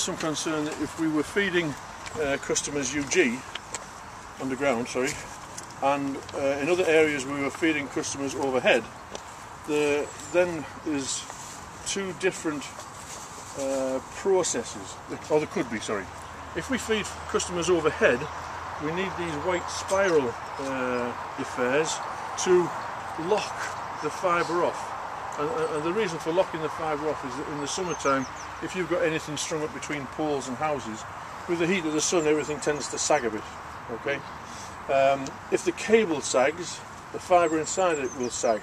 Some concern that if we were feeding customers UG underground, and in other areas we were feeding customers overhead, then there's two different processes, or there could be, If we feed customers overhead, we need these white spiral affairs to lock the fibre off. And the reason for locking the fibre off is that in the summertime, if you've got anything strung up between poles and houses, with the heat of the sun everything tends to sag a bit, okay? If the cable sags, the fibre inside it will sag.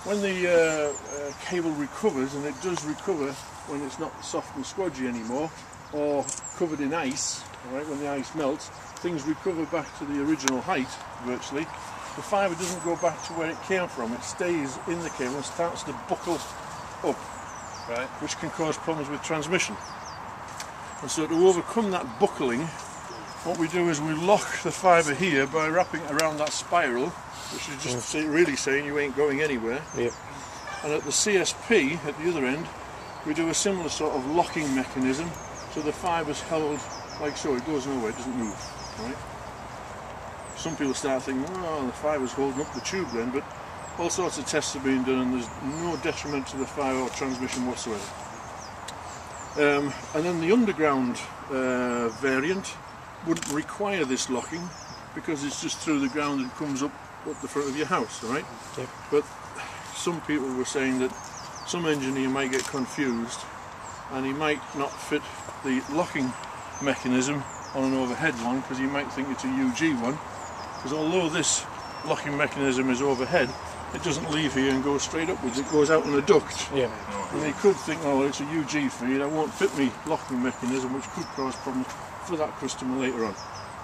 When the cable recovers, and it does recover when it's not soft and squodgy anymore, or covered in ice, right, when the ice melts, things recover back to the original height, virtually. The fibre doesn't go back to where it came from, it stays in the cable and starts to buckle up, right, which can cause problems with transmission. And so to overcome that buckling, what we do is we lock the fibre here by wrapping it around that spiral, which is just really saying you ain't going anywhere. Yep. And at the CSP, at the other end, we do a similar sort of locking mechanism, so the fibre's held like so, it goes nowhere, it doesn't move, right? Some people start thinking, oh, the fibre's holding up the tube then, but all sorts of tests are being done and there's no detriment to the fibre or transmission whatsoever. And then the underground variant wouldn't require this locking because it's just through the ground and comes up the front of your house, right? Yep. But some people were saying that some engineer might get confused and he might not fit the locking mechanism on an overhead one because he might think it's a UG one, because although this locking mechanism is overhead, it doesn't leave here and go straight upwards, it goes out in a duct. Yeah. And he could think, oh, well, it's a UG feed, I won't fit me locking mechanism, which could cause problems for that customer later on.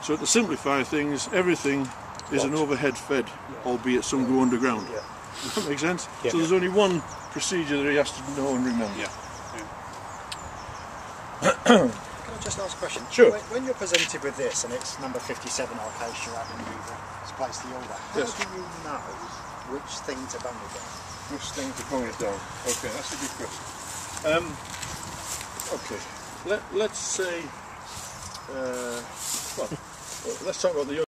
So to simplify things, everything is an overhead fed, albeit some go underground. Yeah. Does that make sense? Yeah. So there's only one procedure that he has to know and remember. Yeah. Can I just ask a question? Sure. When you're presented with this, and it's number 57 Acacia Avenue to place the order, how do you know which thing to bung it down? Which thing to bung it down? Okay, that's a good question. Okay, let's say, well, let's talk about the